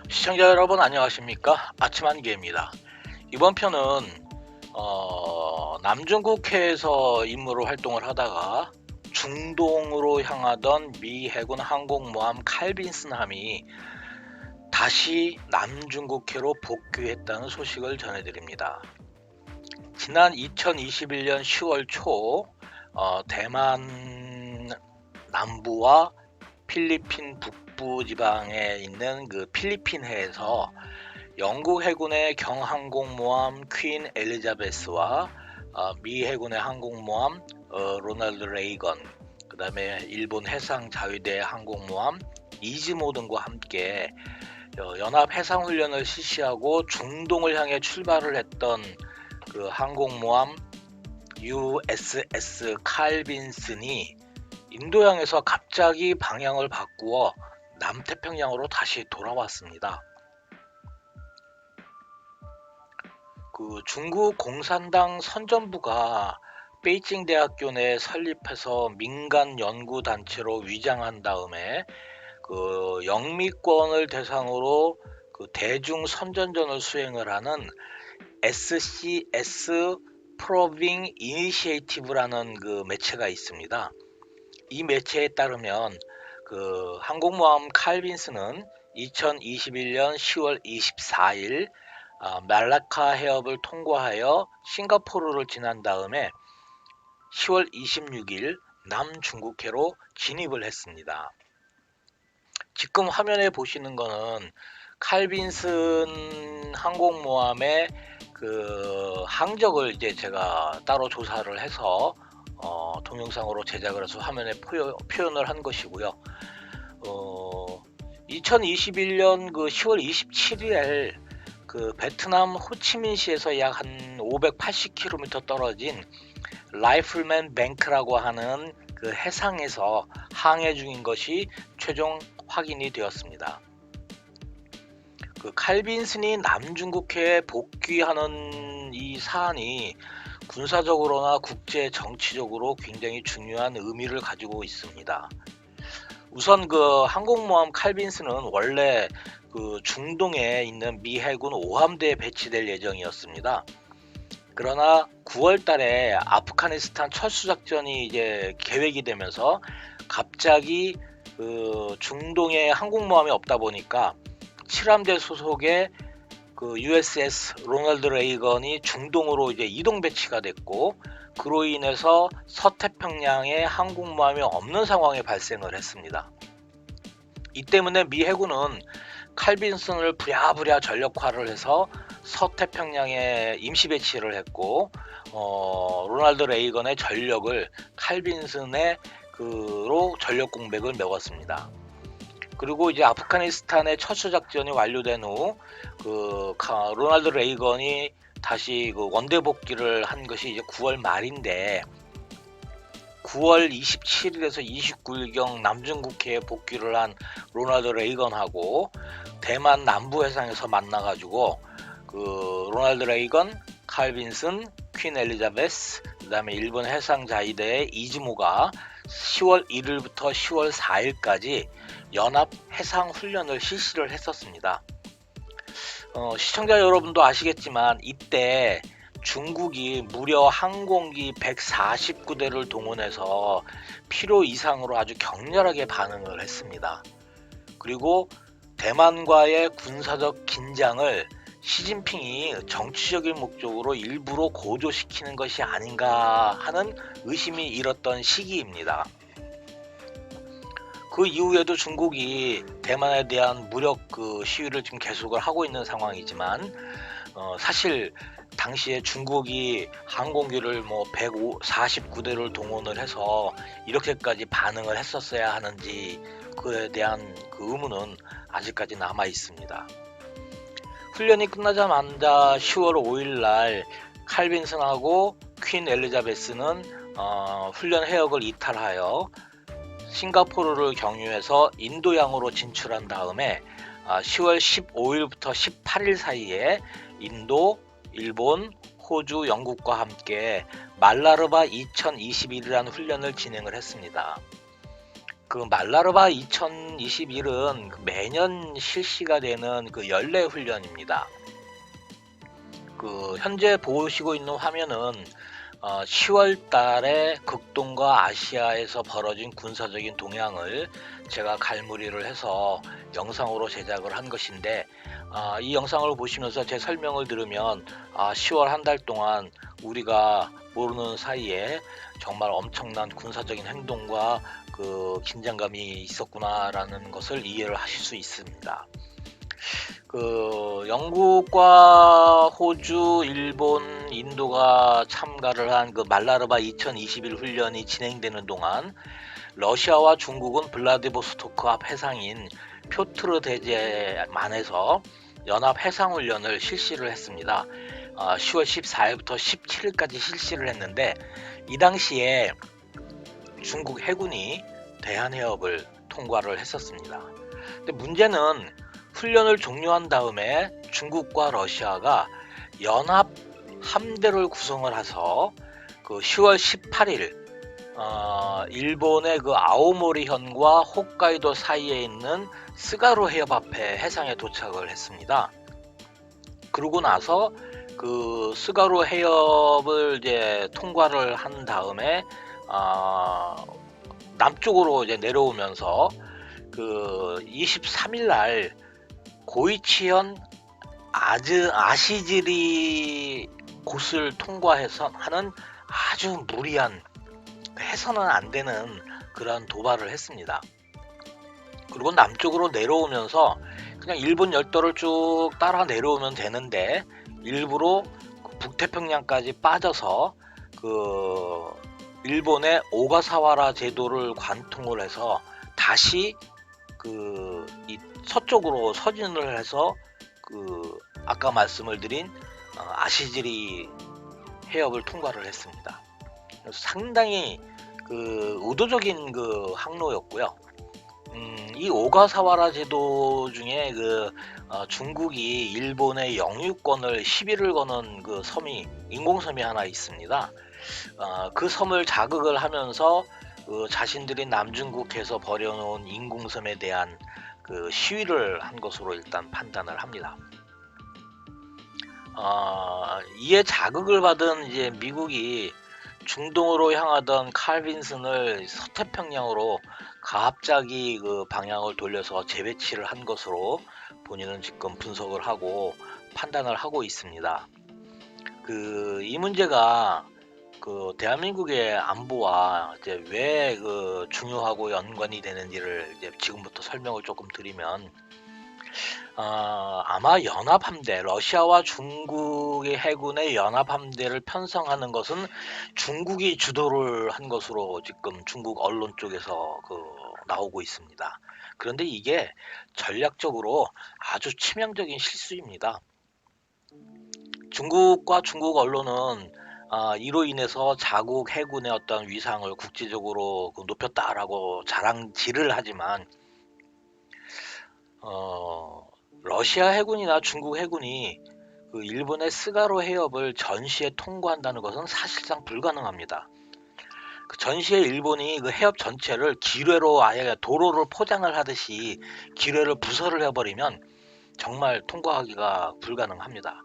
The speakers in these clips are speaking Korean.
시청자 여러분 안녕하십니까? 아침 한기입니다. 이번 편은 남중국해에서 임무로 활동을 하다가 중동으로 향하던 미 해군 항공모함 칼빈슨함이 다시 남중국해로 복귀했다는 소식을 전해드립니다. 지난 2021년 10월 초 대만 남부와 필리핀 북부 지방에 있는 그 필리핀해에서 영국 해군의 경항공모함 퀸 엘리자베스와 미 해군의 항공모함 로널드 레이건, 그 다음에 일본 해상자위대 항공모함 이즈모 등과 함께 연합 해상훈련을 실시하고 중동을 향해 출발을 했던 그 항공모함 USS 칼빈슨이 인도양에서 갑자기 방향을 바꾸어 남태평양으로 다시 돌아왔습니다. 그 중국 공산당 선전부가 베이징 대학교 내 설립해서 민간 연구 단체로 위장한 다음에 그 영미권을 대상으로 그 대중 선전전을 수행을 하는 SCS Probing Initiative라는 그 매체가 있습니다. 이 매체에 따르면 그 항공모함 칼빈스는 2021년 10월 24일 말라카 해협을 통과하여 싱가포르를 지난 다음에 10월 26일 남중국해로 진입을 했습니다. 지금 화면에 보시는 거는 칼빈슨 항공모함의 그 항적을 이제 제가 따로 조사를 해서 동영상으로 제작을 해서 화면에 표현을 한 것이고요. 2021년 그 10월 27일 그 베트남 호치민시에서 약 한 580km 떨어진 라이플맨 뱅크라고 하는 그 해상에서 항해 중인 것이 최종 확인이 되었습니다. 그 칼빈슨이 남중국해에 복귀하는 이 사안이 군사적으로나 국제 정치적으로 굉장히 중요한 의미를 가지고 있습니다. 우선 그 항공모함 칼빈슨은 원래 그 중동에 있는 미 해군 5함대에 배치될 예정이었습니다. 그러나 9월 달에 아프가니스탄 철수작전이 이제 계획이 되면서 갑자기 그 중동에 항공모함이 없다 보니까 7함대 소속의 그 USS 로널드 레이건이 중동으로 이제 이동 배치가 됐고, 그로 인해서 서태평양에 항공모함이 없는 상황이 발생을 했습니다. 이 때문에 미 해군은 칼빈슨을 부랴부랴 전력화를 해서 서태평양에 임시 배치를 했고, 로널드 레이건의 전력을 칼빈슨의 그로 전력 공백을 메웠습니다. 그리고 이제 아프가니스탄의 철수 작전이 완료된 후 그 로널드 레이건이 다시 그 원대 복귀를 한 것이 이제 9월 말인데, 9월 27일에서 29일경 남중국해에 복귀를 한 로널드 레이건하고 대만 남부 해상에서 만나가지고 그 로널드 레이건, 칼빈슨, 퀸 엘리자베스, 그 다음에 일본 해상자위대의 이즈모가 10월 1일부터 10월 4일까지 연합 해상 훈련을 실시를 했었습니다. 시청자 여러분도 아시겠지만 이때 중국이 무려 항공기 149대를 동원해서 필요 이상으로 아주 격렬하게 반응을 했습니다. 그리고 대만과의 군사적 긴장을 시진핑이 정치적인 목적으로 일부러 고조시키는 것이 아닌가 하는 의심이 일었던 시기입니다. 그 이후에도 중국이 대만에 대한 무력 그 시위를 지금 계속을 하고 있는 상황이지만, 사실 당시에 중국이 항공기를 뭐 149대를 동원을 해서 이렇게까지 반응을 했었어야 하는지 그에 대한 그 의문은 아직까지 남아 있습니다. 훈련이 끝나자마자 10월 5일 날 칼빈슨하고 퀸 엘리자베스는 훈련 해역을 이탈하여 싱가포르를 경유해서 인도양으로 진출한 다음에 10월 15일부터 18일 사이에 인도, 일본, 호주, 영국과 함께 말라르바 2021이라는 훈련을 진행을 했습니다. 그 말라르바 2021은 매년 실시가 되는 그 연례 훈련입니다. 그 현재 보시고 있는 화면은 10월 달에 극동과 아시아에서 벌어진 군사적인 동향을 제가 갈무리를 해서 영상으로 제작을 한 것인데, 이 영상을 보시면서 제 설명을 들으면 10월 한 달 동안 우리가 모르는 사이에 정말 엄청난 군사적인 행동과 그 긴장감이 있었구나라는 것을 이해를 하실 수 있습니다. 그 영국과 호주, 일본, 인도가 참가를 한 그 말라르바 2021 훈련이 진행되는 동안 러시아와 중국은 블라디보스토크 앞 해상인 표트르 대제만에서 연합 해상 훈련을 실시를 했습니다. 10월 14일부터 17일까지 실시를 했는데, 이 당시에 중국 해군이 대한해협을 통과를 했었습니다. 근데 문제는 훈련을 종료한 다음에 중국과 러시아가 연합 함대를 구성을 해서 그 10월 18일 일본의 그 아오모리현과 홋카이도 사이에 있는 스가루 해협 앞에 해상에 도착을 했습니다. 그러고 나서 그 스가루 해협을 이제 통과를 한 다음에 남쪽으로 이제 내려오면서 그 23일 날 고이치현 아시지리 곳을 통과해서 하는 아주 무리한, 해서는 안 되는 그런 도발을 했습니다. 그리고 남쪽으로 내려오면서 그냥 일본 열도를 쭉 따라 내려오면 되는데, 일부러 그 북태평양까지 빠져서 그 일본의 오가사와라 제도를 관통을 해서 다시 그 이 서쪽으로 서진을 해서 그 아까 말씀을 드린 아시지리 해협을 통과를 했습니다. 그래서 상당히 그 의도적인 그 항로였고요. 이 오가사와라 제도 중에 그 중국이 일본의 영유권을 시비를 거는 그 섬이, 인공섬이 하나 있습니다. 그 섬을 자극을 하면서 그 자신들이 남중국해에서 버려놓은 인공섬에 대한 그 시위를 한 것으로 일단 판단을 합니다. 이에 자극을 받은 이제 미국이 중동으로 향하던 칼 빈슨을 서태평양으로 갑자기 그 방향을 돌려서 재배치를 한 것으로 본인은 지금 분석을 하고 판단을 하고 있습니다. 이 문제가 그 대한민국의 안보와 이제 왜 그 중요하고 연관이 되는지를 이제 지금부터 설명을 조금 드리면, 아마 연합함대, 러시아와 중국의 해군의 연합함대를 편성하는 것은 중국이 주도를 한 것으로 지금 중국 언론 쪽에서 나오고 있습니다. 그런데 이게 전략적으로 아주 치명적인 실수입니다. 중국과 중국 언론은 이로 인해서 자국 해군의 어떤 위상을 국제적으로 높였다라고 자랑질을 하지만, 러시아 해군이나 중국 해군이 그 일본의 스가루 해협을 전시에 통과한다는 것은 사실상 불가능합니다. 그 전시에 일본이 그 해협 전체를 기뢰로 아예 도로를 포장을 하듯이 기뢰를 부서를 해버리면 정말 통과하기가 불가능합니다.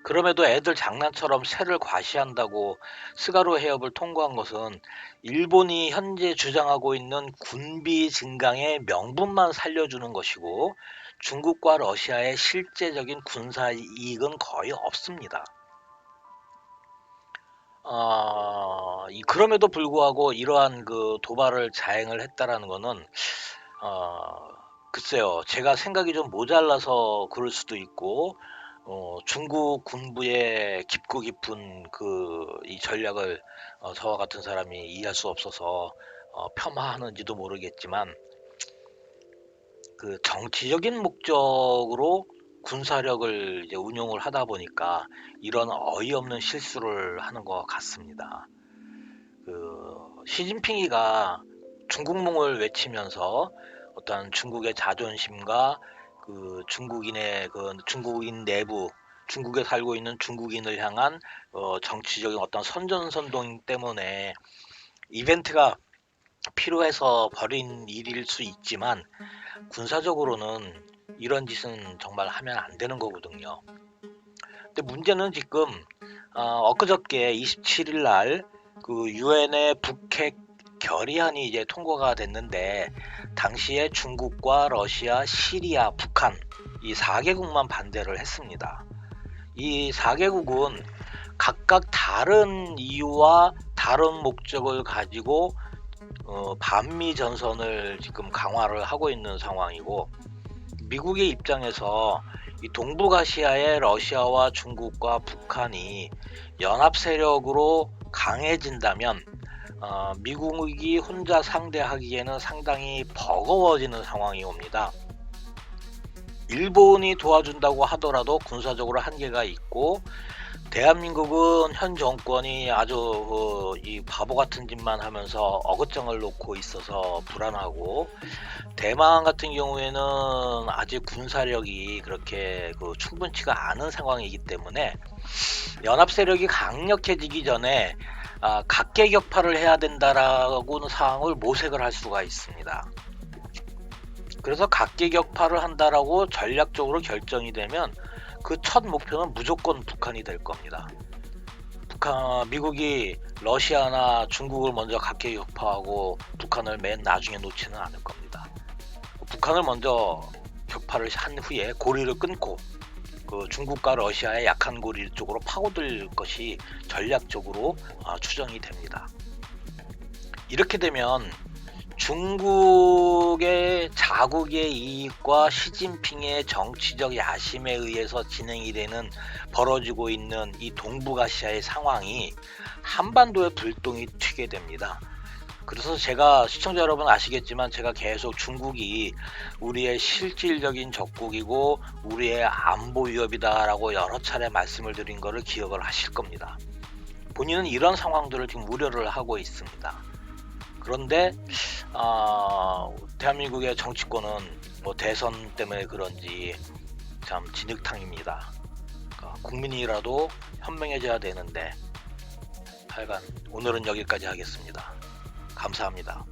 그럼에도 애들 장난처럼 새를 과시한다고 스가루 해협을 통과한 것은 일본이 현재 주장하고 있는 군비 증강의 명분만 살려주는 것이고, 중국과 러시아의 실제적인 군사 이익은 거의 없습니다. 그럼에도 불구하고 이러한 그 도발을 자행을 했다라는 것은 글쎄요, 제가 생각이 좀 모자라서 그럴 수도 있고, 중국 군부의 깊고 깊은 이 전략을 저와 같은 사람이 이해할 수 없어서 폄하하는지도 모르겠지만, 그 정치적인 목적으로 군사력을 이제 운용을 하다 보니까 이런 어이없는 실수를 하는 것 같습니다. 시진핑이가 중국몽을 외치면서 어떤 중국의 자존심과 그 중국인의 중국인 내부, 중국에 살고 있는 중국인을 향한 정치적인 어떤 선전선동 때문에 이벤트가 필요해서 벌인 일일 수 있지만 군사적으로는 이런 짓은 정말 하면 안 되는 거거든요. 근데 문제는 지금 엊그저께 27일 날 그 유엔의 북핵 결의안이 이제 통과가 됐는데 당시에 중국과 러시아, 시리아, 북한 이 4개국만 반대를 했습니다. 이 4개국은 각각 다른 이유와 다른 목적을 가지고 반미 전선을 지금 강화를 하고 있는 상황이고, 미국의 입장에서 이 동북아시아의 러시아와 중국과 북한이 연합 세력으로 강해진다면 미국이 혼자 상대하기에는 상당히 버거워지는 상황이 옵니다. 일본이 도와준다고 하더라도 군사적으로 한계가 있고, 대한민국은 현 정권이 아주 이 바보 같은 짓만 하면서 어긋장을 놓고 있어서 불안하고, 대만 같은 경우에는 아직 군사력이 그렇게 충분치가 않은 상황이기 때문에 연합 세력이 강력해지기 전에 각계격파를 해야 된다라고는 사항을 모색을 할 수가 있습니다. 그래서 각계격파를 한다라고 전략적으로 결정이 되면 그 첫 목표는 무조건 북한이 될 겁니다. 미국이 러시아나 중국을 먼저 각계격파하고 북한을 맨 나중에 놓지는 않을 겁니다. 북한을 먼저 격파를 한 후에 고리를 끊고 그 중국과 러시아의 약한 고리 쪽으로 파고들 것이 전략적으로 추정이 됩니다. 이렇게 되면 중국의 자국의 이익과 시진핑의 정치적 야심에 의해서 진행이 되는 벌어지고 있는 이 동북아시아의 상황이 한반도에 불똥이 튀게 됩니다. 그래서 제가 시청자 여러분 아시겠지만 제가 계속 중국이 우리의 실질적인 적국이고 우리의 안보 위협이다라고 여러 차례 말씀을 드린 것을 기억을 하실 겁니다. 본인은 이런 상황들을 지금 우려를 하고 있습니다. 그런데 대한민국의 정치권은 대선 때문에 그런지 참 진흙탕입니다. 국민이라도 현명해져야 되는데 하여간 오늘은 여기까지 하겠습니다. 감사합니다.